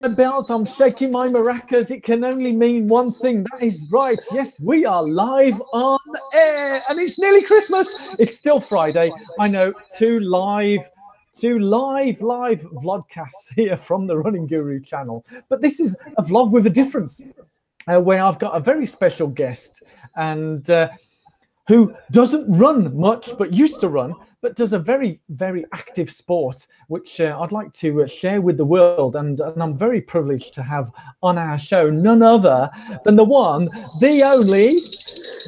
bells, I'm shaking my maracas. It can only mean one thing. That is right. Yes, we are live on air, and it's nearly Christmas. It's still Friday. I know, two live vlogcasts here from the Running Guru channel. But this is a vlog with a difference, where I've got a very special guest, and who doesn't run much, but used to run, but does a very, very active sport, which I'd like to share with the world. And I'm very privileged to have on our show none other than the one, the only,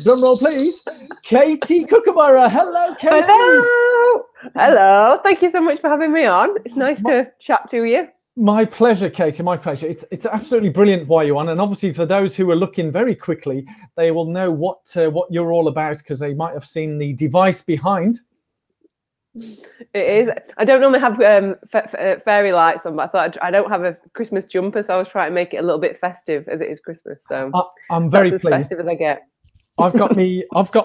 drum roll please, Katie Kookabura. Hello, Katie. Hello. Hello. Thank you so much for having me on. It's nice to chat to you. My pleasure, Katie, my pleasure. It's absolutely brilliant why you're on. And obviously for those who are looking very quickly, they will know what you're all about, because they might have seen the device behind. It is. I don't normally have fairy lights on, but I thought I don't have a Christmas jumper, so I was trying to make it a little bit festive as it is Christmas. So I'm very pleased. As festive as I get. I've got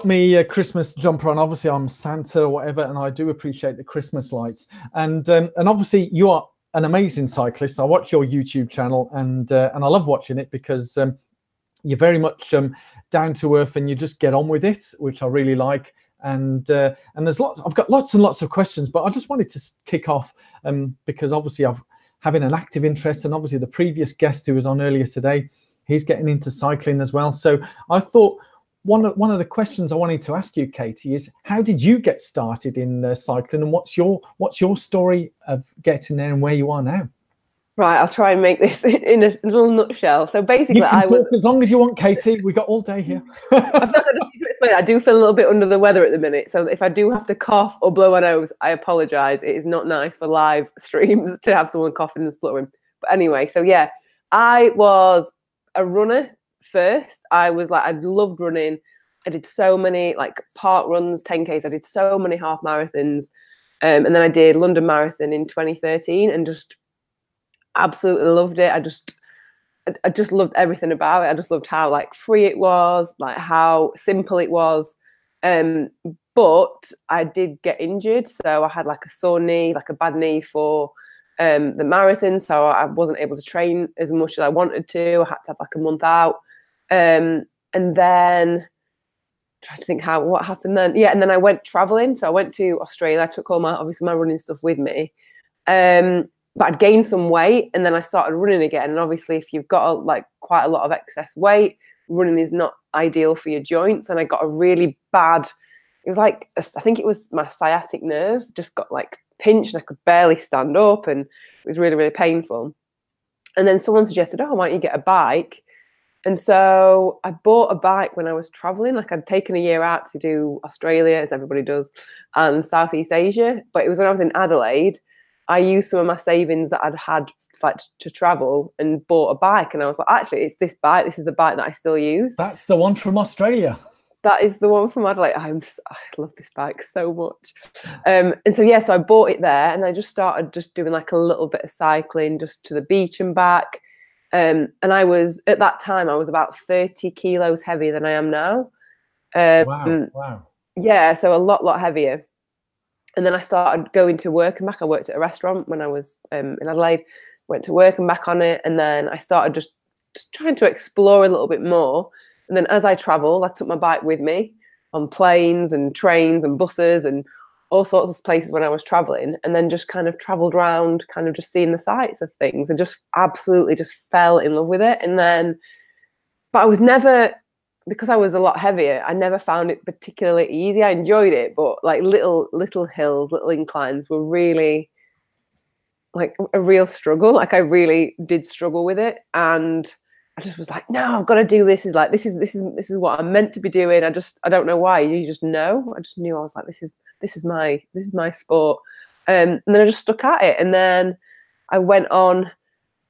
me Christmas jumper on. Obviously, I'm Santa or whatever, and I do appreciate the Christmas lights. And obviously, you are an amazing cyclist. I watch your YouTube channel, and I love watching it because you're very much down to earth, and you just get on with it, which I really like. And there's lots. I've got lots and lots of questions, but I just wanted to kick off because obviously I've having an active interest, and obviously the previous guest who was on earlier today, he's getting into cycling as well. So I thought one of the questions I wanted to ask you, Katie, is how did you get started in cycling, and what's your story of getting there and where you are now? Right, I'll try and make this in a little nutshell. So basically, you can talk as long as you want, Katie. We got all day here. I do feel a little bit under the weather at the minute, so if I do have to cough or blow my nose, I apologise. It is not nice for live streams to have someone coughing and spluttering. But anyway, so yeah, I was a runner first. I loved running. I did so many like park runs, 10Ks. I did so many half marathons, and then I did London Marathon in 2013, and just absolutely loved it. I just loved everything about it. I just loved how like free it was, like how simple it was. But I did get injured, so I had like a sore knee, like a bad knee for the marathon. So I wasn't able to train as much as I wanted to. I had to have like a month out, and then trying to think what happened then. Yeah, and then I went traveling. So I went to Australia. I took all my running stuff with me. But I'd gained some weight, and then I started running again. And obviously, if you've got quite a lot of excess weight, running is not ideal for your joints. And I got a really bad, it was like, I think it was my sciatic nerve, just got like pinched, and I could barely stand up, and it was really, really painful. And then someone suggested, oh, why don't you get a bike? And so I bought a bike when I was traveling. Like I'd taken a year out to do Australia, as everybody does, and Southeast Asia. But it was when I was in Adelaide. I used some of my savings that I'd had to travel and bought a bike. And I was like, actually, it's this bike. This is the bike that I still use. That's the one from Australia. That is the one from Adelaide. I love this bike so much. And so, yeah, so I bought it there, and I just started just doing like a little bit of cycling just to the beach and back. And I was, at that time, I was about 30 kilos heavier than I am now. Wow. Yeah, so a lot heavier. And then I started going to work and back. I worked at a restaurant when I was in Adelaide, went to work and back on it. And then I started just trying to explore a little bit more. And then as I traveled, I took my bike with me on planes and trains and buses and all sorts of places when I was traveling, and then just kind of traveled around, kind of just seeing the sights of things, and just absolutely just fell in love with it. And then, but I was never, because I was a lot heavier, I never found it particularly easy. I enjoyed it, but like little hills, little inclines were really like a real struggle. Like I really did struggle with it, and I just was like, no, I've got to do this. This is what I'm meant to be doing. I don't know why. You just know. I just knew. I was like, this is my sport. And then I just stuck at it, and then I went on.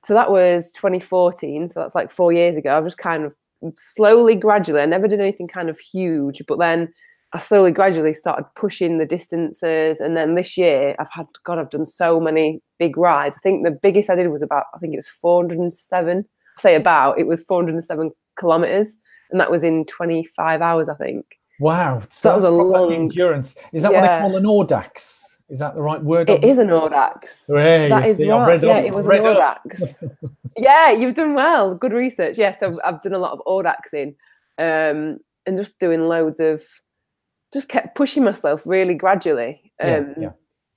So that was 2014. So that's like 4 years ago. I was just kind of slowly, gradually, I never did anything kind of huge, but then I slowly, gradually started pushing the distances. And then this year I've done so many big rides. I think the biggest I did was it was 407. I say it was 407 kilometers, and that was in 25 hours, I think. Wow. So that was a long endurance. Is that what they call an Audax? Is that the right word? It is an Audax. Hey, that is right. Yeah, it was an Audax. Yeah, you've done well. Good research. Yeah, so I've done a lot of audaxing, and just doing loads of, just kept pushing myself really gradually. Yeah.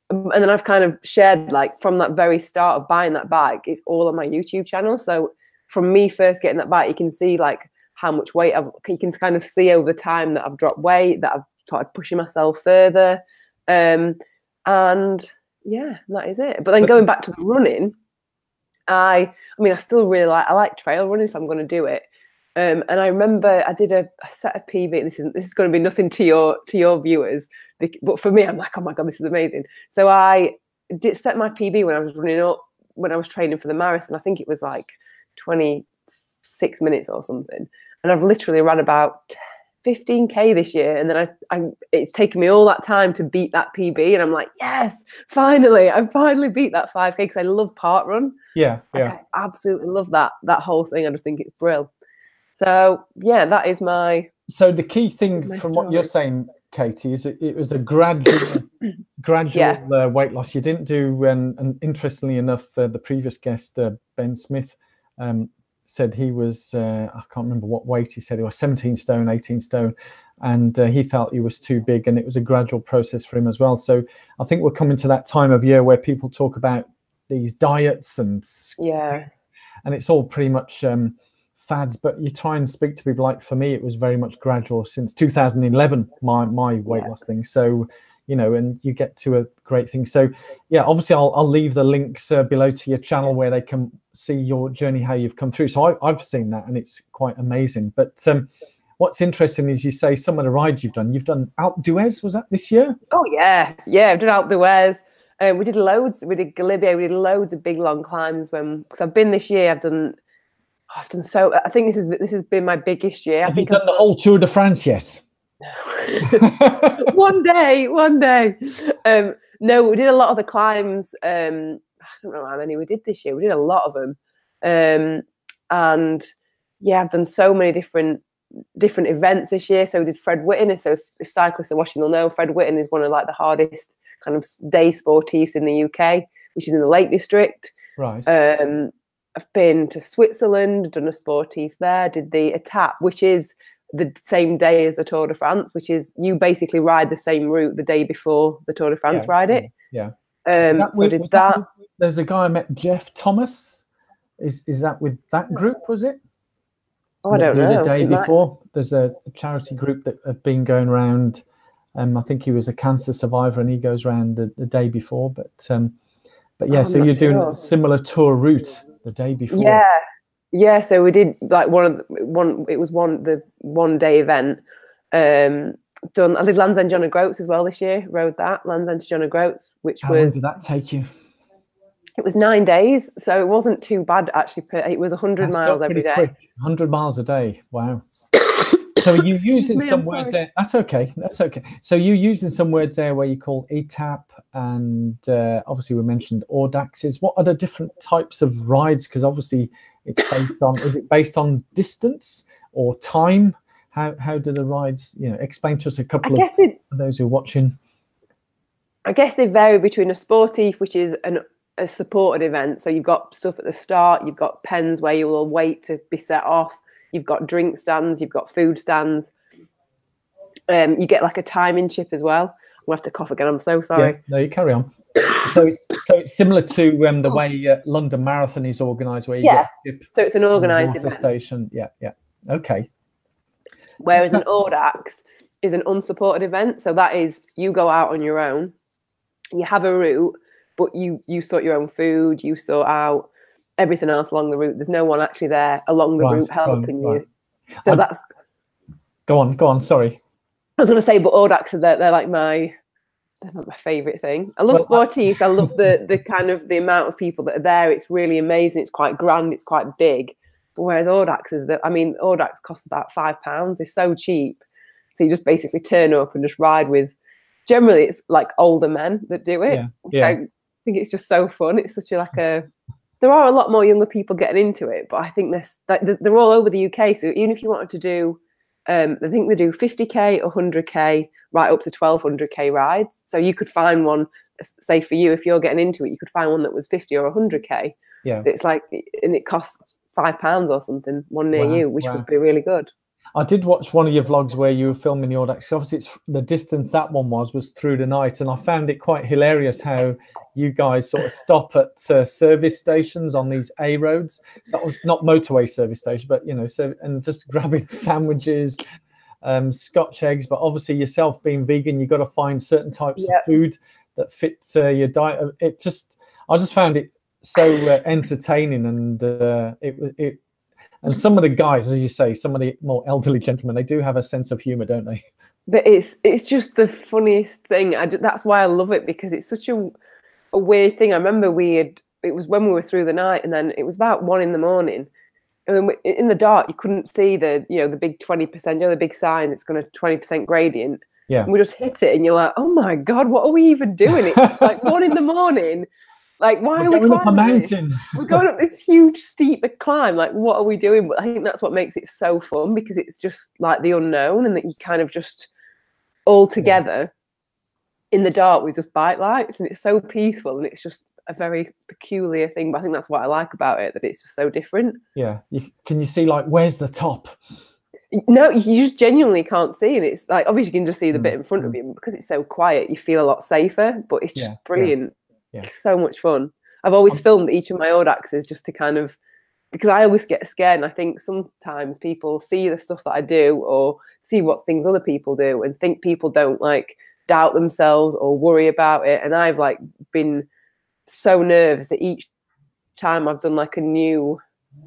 And then I've kind of shared, like, from that very start of buying that bike, it's all on my YouTube channel. So from me first getting that bike, you can see like how much weight you can kind of see over time that I've dropped weight, that I've started pushing myself further. And yeah, that is it. But then going back to the running, I mean, I still really I like trail running if I'm going to do it. And I remember I did a set a PB. This is going to be nothing to your viewers, but for me, I'm like, oh my god, this is amazing. So I did set my PB when I was training for the marathon. I think it was like 26 minutes or something, and I've literally run about 15k this year, and then it's taken me all that time to beat that PB, and I'm like, yes, finally, I finally beat that 5k, because I love park run. Yeah. I absolutely love that whole thing. I just think it's brilliant. So yeah, that is my. So the key thing from what you're saying, Katie, is it was a gradual weight loss. You didn't do, and interestingly enough, the previous guest, Ben Smith, said he was, I can't remember what weight he said, he was 17 stone, 18 stone, and he felt he was too big, and it was a gradual process for him as well. So I think we're coming to that time of year where people talk about these diets and it's all pretty much fads, but you try and speak to people. Like for me, it was very much gradual since 2011, my weight loss thing. So, you know, and you get to a great thing. So yeah, obviously I'll leave the links below to your channel where they can see your journey, how you've come through. So I've seen that, and it's quite amazing. But what's interesting is you say some of the rides you've done Alpe d'Huez, was that this year? Oh yeah, I've done Alpe d'Huez. We did loads. We did Galibier. We did loads of big long climbs. Because I've been this year, I've done so. I think this has been my biggest year. Have you done the whole Tour de France? Yes. one day. No, we did a lot of the climbs. I don't know how many we did this year. We did a lot of them, and yeah, I've done so many different events this year. So we did Fred Whitton. So if cyclists are watching, they'll know Fred Whitton is one of like the hardest kind of day sportifs in the UK, which is in the Lake District. Right. I've been to Switzerland, done a sportif there, did the Etape, which is the same day as the Tour de France, which is you basically ride the same route the day before the Tour de France, ride it. Yeah. So did that. There's a guy I met, Jeff Thomas. Is that with that group, was it? Oh, I don't know. The day before, there's a charity group that have been going around. I think he was a cancer survivor, and he goes around the day before. But yeah, so you're doing a similar tour route the day before. Yeah. So we did like the 1 day event. I did Land's End John O'Groats as well this year. Rode that Land's End to John O'Groats, which How long did that take you? It was 9 days, so it wasn't too bad actually. It was 100 miles every day. Quick. 100 miles a day. Wow. So are you using some words there? That's okay. So you're using some words there where you call Etape, and obviously we mentioned audaxes. What are the different types of rides? Because obviously it's based on, is it based on distance or time? How do the rides, explain to us a couple for those who are watching. I guess they vary between a sportif, which is a supported event. So you've got stuff at the start, you've got pens where you will wait to be set off. You've got drink stands, you've got food stands. You get like a timing chip as well. I'm gonna have to cough again. I'm so sorry. Yeah, no, you carry on. So it's similar to the way London Marathon is organised, where you get a chip. So it's an organised event. Station. Yeah. Okay. Whereas an audax is an unsupported event. So that is you go out on your own. You have a route, but you sort your own food. You sort out everything else along the route. There's no one actually there along the route helping you. So that's. Go on. Sorry. I was going to say, but audax they're like my favourite thing. I love sportifs. I love the kind of the amount of people that are there. It's really amazing. It's quite grand. It's quite big. Whereas audax audax costs about £5. It's so cheap. So you just basically turn up and just ride with. Generally, it's like older men that do it. Yeah. I think it's just so fun. It's such there are a lot more younger people getting into it, but I think they're all over the UK. So even if you wanted to do I think they do 50k, 100k, right up to 1200k rides. So you could find one, say for you, if you're getting into it, you could find one that was 50 or 100k. Yeah. It's like, and it costs £5 or something, one near you, which would be really good. I did watch one of your vlogs where you were filming the Audax. Obviously, it's the distance that one was through the night, and I found it quite hilarious how you guys sort of stop at service stations on these A roads. So that was not motorway service station, but you know, so and just grabbing sandwiches, Scotch eggs. But obviously, yourself being vegan, you've got to find certain types of food that fits your diet. I just found it so entertaining, and it. And some of the guys, as you say, some of the more elderly gentlemen, they do have a sense of humor, don't they? It's just the funniest thing. That's why I love it, because it's such a weird thing. I remember it was when we were through the night, and then it was about 1 a.m. And then in the dark, you couldn't see the big 20%, the big sign. It's going to 20% gradient. Yeah. And we just hit it, and you're like, oh my God, what are we even doing? It's like 1 a.m. Like, why are we going up a mountain? We're going up this huge, steep climb. Like, what are we doing? But I think that's what makes it so fun, because it's just like the unknown, and that you kind of just all together in the dark with just bike lights, and it's so peaceful, and it's just a very peculiar thing. But I think that's what I like about it, that it's just so different. Yeah. Can you see, like, where's the top? No, you just genuinely can't see, and it's like, obviously you can just see the bit in front of you, and because it's so quiet, you feel a lot safer. But it's just brilliant. Yeah. It's so much fun. I've always filmed each of my Audaxes just to kind of, because I always get scared, and I think sometimes people see the stuff that I do or see what things other people do and think people don't like doubt themselves or worry about it. And I've like been so nervous that each time I've done like a new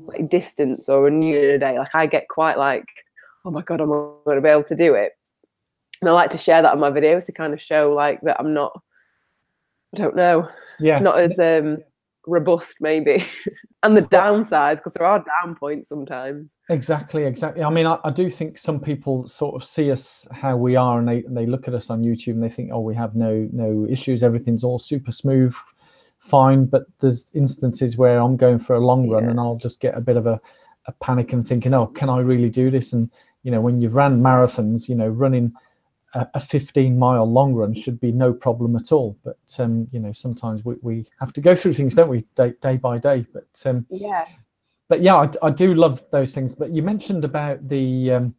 like distance or a new day, like I get quite like, oh my God, I'm not going to be able to do it. And I like to share that on my videos to kind of show like that I'm not, I don't know, not as robust maybe. And the downsides, because there are down points sometimes. Exactly. I mean, I do think some people sort of see us how we are, and they look at us on YouTube and they think, oh, we have no issues, everything's all super smooth, fine. But there's instances where I'm going for a long run and I'll just get a bit of a panic and thinking, oh, can I really do this? And when you've ran marathons, running a 15-mile long run should be no problem at all. But sometimes we have to go through things, don't we, day by day. But I do love those things. But you mentioned about the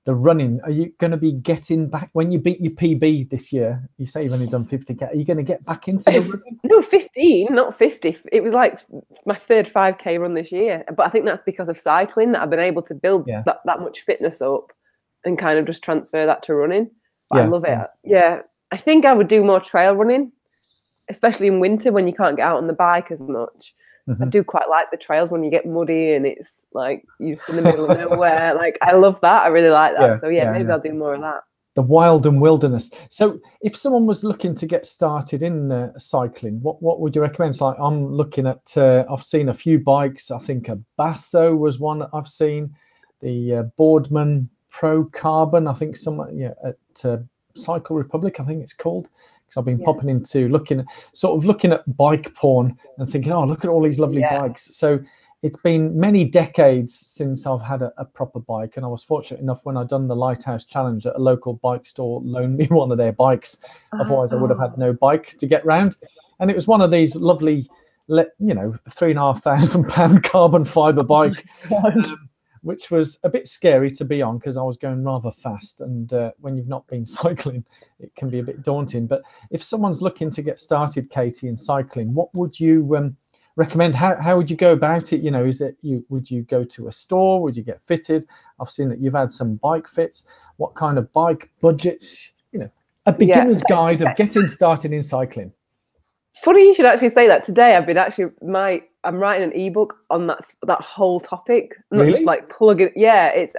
running. Are you going to be getting back when you beat your PB this year? You say you've only done 50k. Are you going to get back into the running? No, 15, not 50. It was like my third 5k run this year. But I think that's because of cycling, that I've been able to build that much fitness up and kind of just transfer that to running. But I love it. Yeah. I think I would do more trail running, especially in winter when you can't get out on the bike as much. I do quite like the trails when you get muddy and it's like you're in the middle of nowhere. Like, I love that. I really like that. So maybe I'll do more of that. The wild and wilderness. So if someone was looking to get started in cycling, what would you recommend? It's like, I'm looking at, I've seen a few bikes. I think a Basso was one that I've seen. The Boardman Pro Carbon, I think at Cycle Republic, I think it's called. Because I've been popping into looking at bike porn and thinking, oh, look at all these lovely bikes. So it's been many decades since I've had a proper bike, and I was fortunate enough when I done the Lighthouse Challenge that a local bike store loaned me one of their bikes. Otherwise, I would have had no bike to get round. And it was one of these lovely, £3,500 carbon fiber bike. Which was a bit scary to be on because I was going rather fast. And when you've not been cycling, it can be a bit daunting. But if someone's looking to get started, Katie, in cycling, what would you recommend? How would you go about it? Would you go to a store? Would you get fitted? I've seen that you've had some bike fits. What kind of bike budgets? A beginner's guide of getting started in cycling. Funny you should actually say that. Today I've been I'm writing an ebook on that whole topic. I'm not just like plugging. Yeah, it's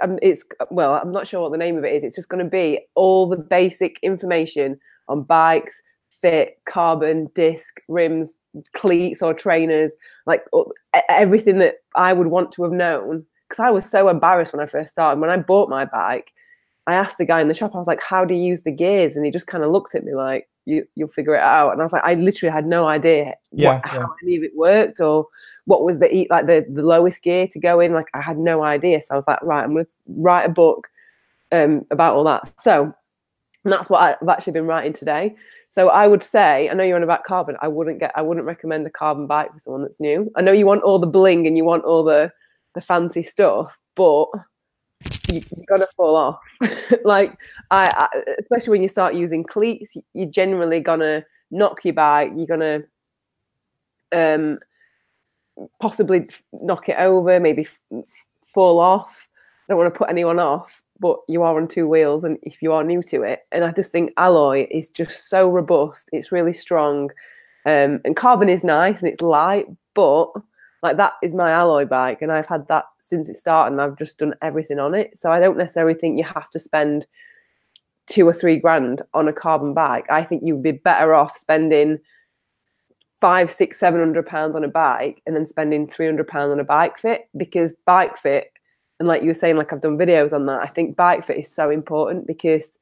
well, I'm not sure what the name of it is. It's just going to be all the basic information on bikes, fit, carbon, disc, rims, cleats or trainers, like everything that I would want to have known. Because I was so embarrassed when I first started. When I bought my bike, I asked the guy in the shop, I was like, how do you use the gears? And he just kind of looked at me like, you'll figure it out. And I was like, I literally had no idea how any of it worked or what was the lowest gear to go in. Like, I had no idea. So I was like, right, I'm going to write a book about all that. So that's what I've actually been writing today. So I would say, I know you're on about carbon. I wouldn't recommend the carbon bike for someone that's new. I know you want all the bling and you want all the fancy stuff, but you're gonna fall off. Like I especially when you start using cleats, you're generally gonna knock your bike. You're gonna possibly knock it over, maybe fall off. I don't want to put anyone off, but you are on two wheels, and if you are new to it, and I just think alloy is just so robust. It's really strong, and carbon is nice and it's light, but like that is my alloy bike, and I've had that since it started, and I've just done everything on it. So I don't necessarily think you have to spend 2 or 3 grand on a carbon bike. I think you'd be better off spending 500, 600, £700 on a bike and then spending £300 on a bike fit, because bike fit, and like you were saying, like I've done videos on that, I think bike fit is so important because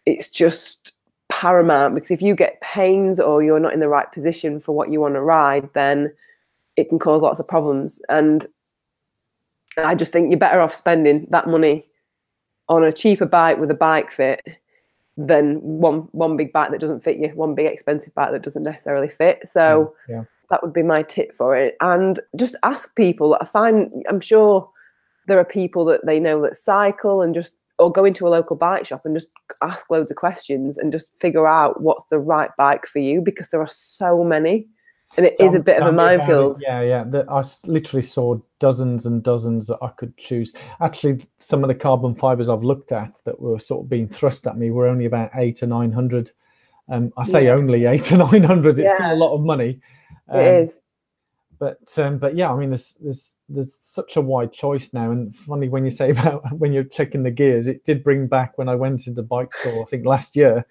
it's just paramount. Because if you get pains or you're not in the right position for what you want to ride, then it can cause lots of problems. And I just think you're better off spending that money on a cheaper bike with a bike fit than one big bike that doesn't fit you, one big expensive bike that doesn't necessarily fit. So that would be my tip for it. And just ask people. I'm sure there are people that they know that cycle, and just, or go into a local bike shop and just ask loads of questions and just figure out what's the right bike for you, because there are so many. And it is a bit of a minefield. Yeah. I literally saw dozens and dozens that I could choose. Actually, some of the carbon fibers I've looked at that were sort of being thrust at me were only about 800 or 900. I say only 800 or 900. It's still a lot of money. It is. But yeah, I mean, there's such a wide choice now. And funny when you say about when you're checking the gears, it did bring back when I went into the bike store, I think last year,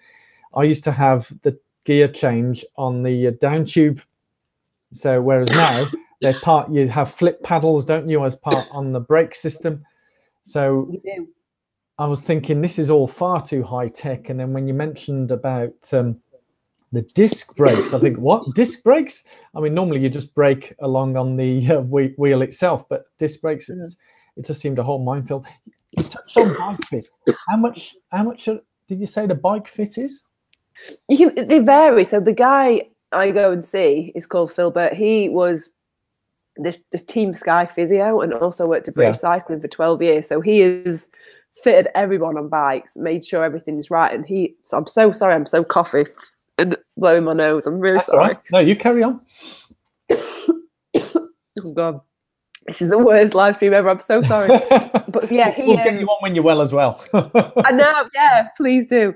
I used to have the gear change on the down tube. So whereas now you have flip paddles, don't you, as part on the brake system. So you do. I was thinking this is all far too high tech. And then when you mentioned about the disc brakes, I think, what, disc brakes? I mean, normally you just brake along on the wheel itself, but disc brakes, it just seemed a whole minefield. You touched on bike fits. How much did you say the bike fit is? They vary. So the guy I go and see is called Philbert. He was the Team Sky physio and also worked at British Cycling for 12 years. So he has fitted everyone on bikes, made sure everything's right. And so I'm so sorry, I'm so coughy and blowing my nose. I'm really sorry. Right. No, you carry on. Oh God, this is the worst live stream ever. I'm so sorry. But yeah, we'll get you on when you're well as well. I know, yeah, please do.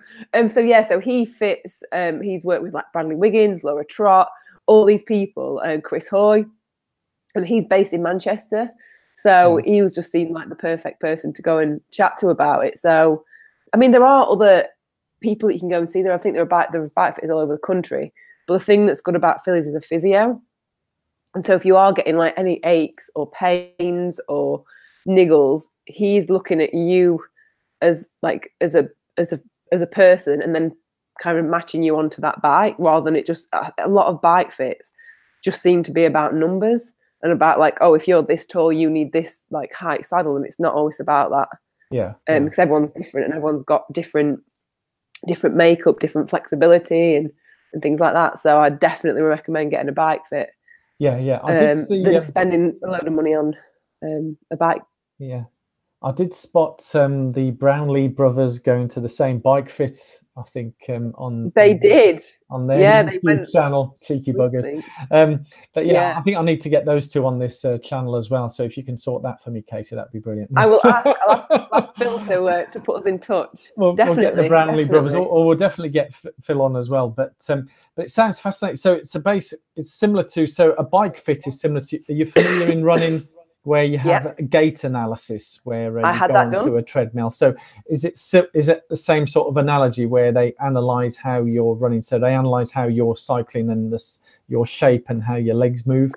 So he fits. He's worked with like Bradley Wiggins, Laura Trott, all these people, and Chris Hoy, and he's based in Manchester. So he was just seemed like the perfect person to go and chat to about it. So, I mean, there are other people that you can go and see there. I think there are bike fitters all over the country. But the thing that's good about Phil is a physio. And so if you are getting like any aches or pains or niggles, he's looking at you as a person, and then kind of matching you onto that bike, rather than it just, a lot of bike fits just seem to be about numbers and about like, oh, if you're this tall, you need this like height saddle, and it's not always about that. Because everyone's different and everyone's got different makeup, different flexibility and things like that. So I definitely recommend getting a bike fit. I did see than spending a load of money on a bike. I did spot the Brownlee brothers going to the same bike fit, I think, on their YouTube channel, cheeky buggers. But I think I need to get those two on this channel as well. So if you can sort that for me, Katie, that'd be brilliant. I will ask, I'll ask Phil to put us in touch. We'll get the Brownlee brothers, or we'll definitely get Phil on as well. But it sounds fascinating. So it's similar to, so a bike fit is similar to, are you familiar in running where you have a gait analysis where you go onto a treadmill? So is it the same sort of analogy where they analyze how you're running? So they analyze how you're cycling and your shape and how your legs move,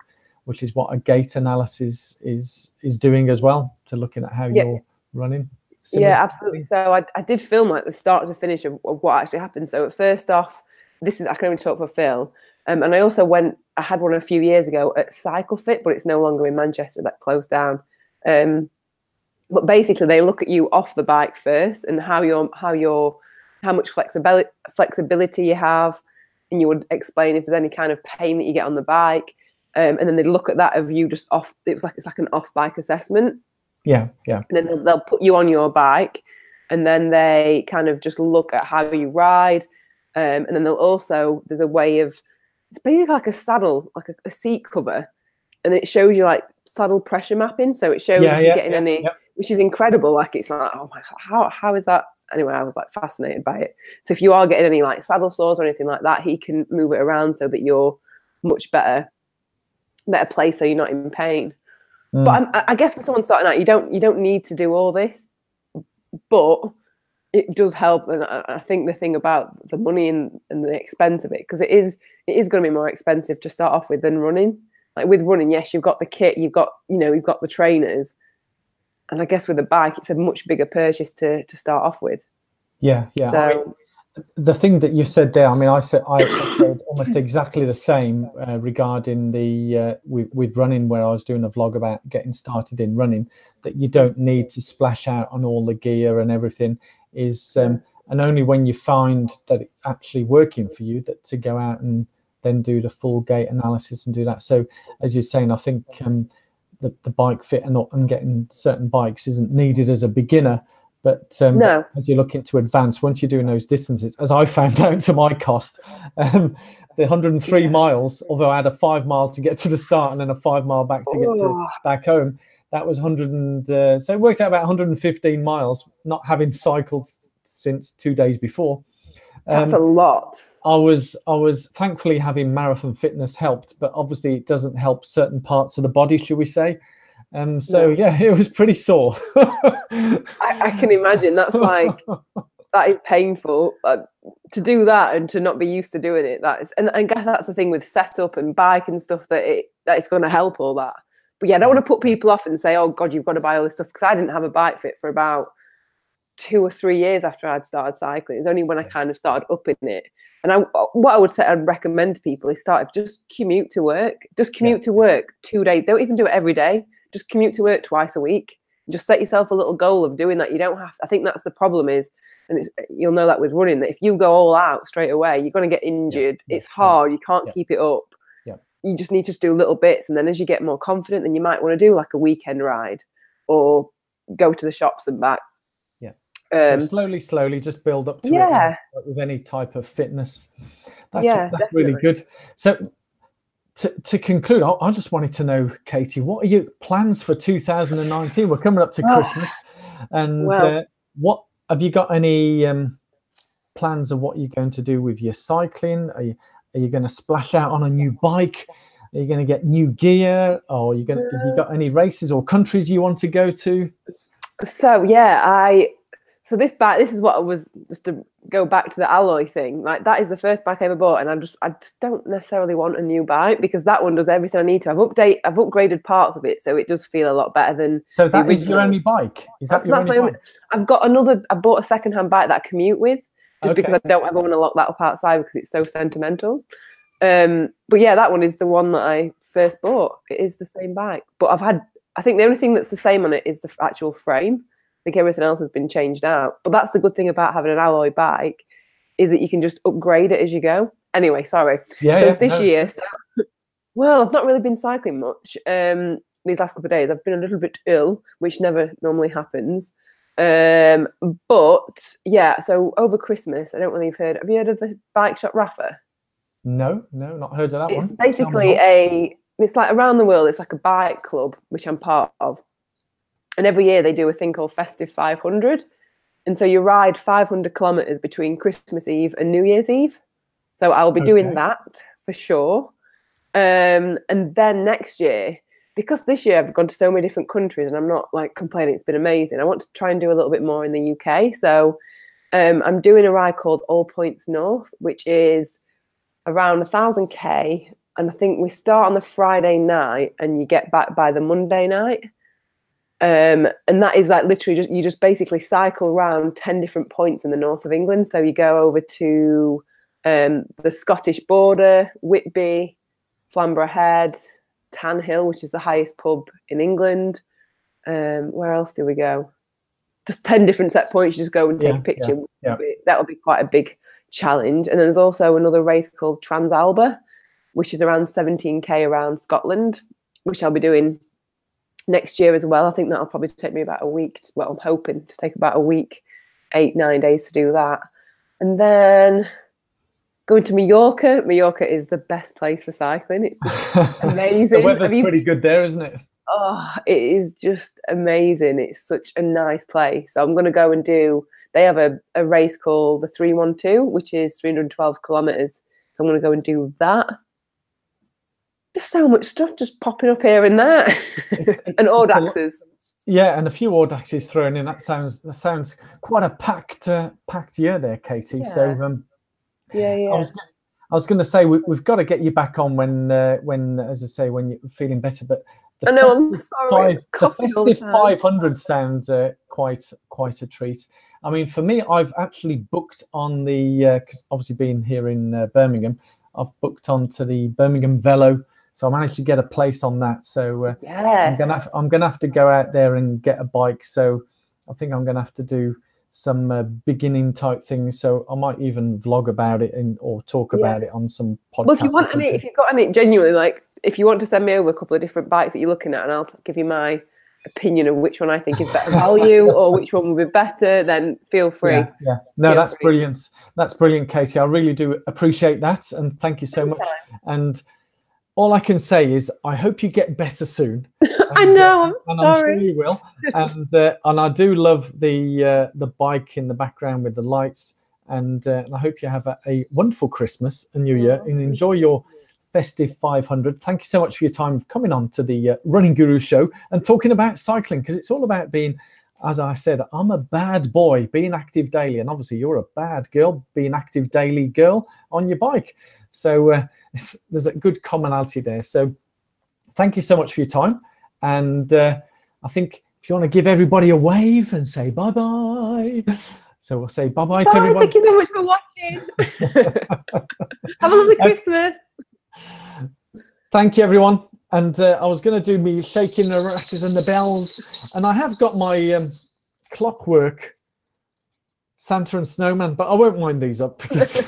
which is what a gait analysis is doing as well, to looking at how you're running. Similar. Yeah, absolutely. So I did film like the start to finish of what actually happened. So first off, I can only talk for Phil. And I also I had one a few years ago at Cyclist, but it's no longer in Manchester, that closed down. But basically, they look at you off the bike first and how much flexibility you have, and you would explain if there's any kind of pain that you get on the bike, and then they look at that of you just off. It's like an off bike assessment. Yeah. And then they'll put you on your bike, and then they kind of just look at how you ride, and then there's a way of, it's basically like a saddle, like a seat cover, and it shows you like saddle pressure mapping. So it shows if you're getting any, which is incredible. Like it's like, oh my God, how is that? Anyway, I was like fascinated by it. So if you are getting any like saddle sores or anything like that, he can move it around so that you're much better place, so you're not in pain. But I guess for someone starting out, you don't need to do all this, but it does help. And I think the thing about the money and the expense of it, because it is going to be more expensive to start off with than running. Like with running, yes, you've got the kit, you've got the trainers, and I guess with a bike, it's a much bigger purchase to start off with. Yeah. So, I mean, the thing that you said there, I mean, I said almost exactly the same regarding the with running, where I was doing a vlog about getting started in running, that you don't need to splash out on all the gear and everything and only when you find that it's actually working for you, that to go out and then do the full gait analysis and do that. So as you're saying, I think the bike fit and getting certain bikes isn't needed as a beginner. But as you're looking to advance, once you're doing those distances, as I found out to my cost, the 103 miles, although I had a 5 mile to get to the start and then a 5 mile back to get back home, that was 100. So it worked out about 115 miles, not having cycled since 2 days before. That's a lot. I was thankfully having Marathon Fitness helped, but obviously it doesn't help certain parts of the body, should we say. Yeah, it was pretty sore. I can imagine. That is painful to do that and to not be used to doing it. And I guess that's the thing with setup and bike and stuff, that it's going to help all that. But yeah, I don't want to put people off and say, oh God, you've got to buy all this stuff, because I didn't have a bike fit for about 2 or 3 years after I'd started cycling. It was only when I kind of started upping it. And what I would say, I'd recommend to people is just commute to work. Just commute to work 2 days. Don't even do it every day. Just commute to work twice a week. Just set yourself a little goal of doing that. You don't have to. I think that's the problem is, and you'll know that with running, that if you go all out straight away, you're going to get injured. It's hard. You can't keep it up. You just need to do little bits. And then as you get more confident, then you might want to do like a weekend ride or go to the shops and back. So slowly just build up to it with any type of fitness. That's really good. So to conclude, I just wanted to know, Katie, what are your plans for 2019? We're coming up to Christmas, and what have you got any plans of what you're going to do with your cycling? Are you going to splash out on a new bike? Are you going to get new gear, or have you got any races or countries you want to go to? So this bike, this is what I was, just to go back to the alloy thing. Like, that is the first bike I ever bought, and I just don't necessarily want a new bike, because that one does everything I need to. I've upgraded parts of it, so it does feel a lot better than. So that is your only bike? Is that your only bike? I've got another. I bought a second-hand bike that I commute with, just because I don't ever want to lock that up outside because it's so sentimental. But yeah, that one is the one that I first bought. It is the same bike, but I think the only thing that's the same on it is the actual frame. I think everything else has been changed out. But that's the good thing about having an alloy bike, is that you can just upgrade it as you go. Anyway, sorry. This year, well, I've not really been cycling much these last couple of days. I've been a little bit ill, which never normally happens. But yeah, so over Christmas, I don't really have you heard of the bike shop Rafa? No, not heard of that one. It's basically it's like around the world, it's like a bike club, which I'm part of. And every year they do a thing called Festive 500. And so you ride 500 kilometers between Christmas Eve and New Year's Eve. So I'll be doing that for sure. And then next year, because this year I've gone to so many different countries and I'm not like complaining, it's been amazing. I want to try and do a little bit more in the UK. So I'm doing a ride called All Points North, which is around 1,000k. And I think we start on the Friday night and you get back by the Monday night. And that is like literally you just basically cycle around 10 different points in the north of England. So you go over to the Scottish border, Whitby, Flamborough Head, Tan Hill, which is the highest pub in England, Where else do we go? Just 10 different set points. You just go and take a picture. That would be quite a big challenge. And then there's also another race called Transalba, which is around 17k around Scotland, which I'll be doing next year as well. I think that'll probably take me about a week. Well, I'm hoping to take about a week, 8-9 days to do that. And then going to Mallorca. Mallorca is the best place for cycling. It's just amazing. The weather's pretty good there, isn't it? Oh, it is just amazing. It's such a nice place. So I'm going to go and they have a race called the 312, which is 312 kilometers. So I'm going to go and do that. Just so much stuff just popping up here and there. And Audaxes. Yeah, and a few Audaxes thrown in. That sounds quite a packed year there, Katie. Yeah. So I was going to say we've got to get you back on when as I say, when you're feeling better. But I know, I'm sorry. The festive 500 sounds quite a treat. I mean, for me, I've actually booked on the because obviously being here in Birmingham, I've booked onto the Birmingham Velo. So I managed to get a place on that. So I'm gonna have to go out there and get a bike. So I think I'm gonna have to do some beginning type things. So I might even vlog about it or talk about it on some podcast. Well, if you want if you've got any genuinely, like if you want to send me over a couple of different bikes that you're looking at, and I'll give you my opinion of which one I think is better value or which one will be better, then feel free. Yeah. No, that's brilliant. That's brilliant, Katie. I really do appreciate that, and thank you so much. And all I can say is I hope you get better soon. I know, I'm sorry. I'm sure you will. And I do love the bike in the background with the lights. And I hope you have a wonderful Christmas and New Year and enjoy your festive 500. Thank you so much for your time coming on to the Running Guru show and talking about cycling, because it's all about being, as I said, I'm a bad boy, being active daily. And obviously you're a bad girl, being active daily girl on your bike. So there's a good commonality there. So thank you so much for your time. And I think if you want to give everybody a wave and say bye-bye. So we'll say bye-bye to everyone. Thank you so much for watching. Have a lovely Christmas. Thank you, everyone. And I was going to do me shaking the rashes and the bells. And I have got my clockwork Santa and Snowman, but I won't wind these up because...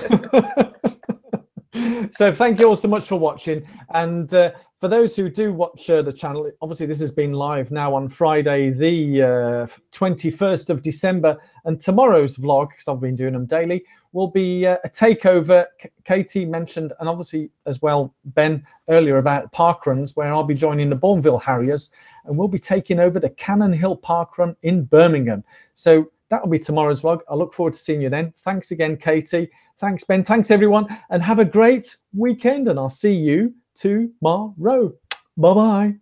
So thank you all so much for watching. And for those who do watch the channel, obviously this has been live now on Friday, the 21st of December. And tomorrow's vlog, because I've been doing them daily, will be a takeover. Katie mentioned, and obviously as well, Ben, earlier about park runs, where I'll be joining the Bourneville Harriers. And we'll be taking over the Cannon Hill Park Run in Birmingham. So that'll be tomorrow's vlog. I look forward to seeing you then. Thanks again, Katie. Thanks, Ben. Thanks, everyone. And have a great weekend. And I'll see you tomorrow. Bye-bye.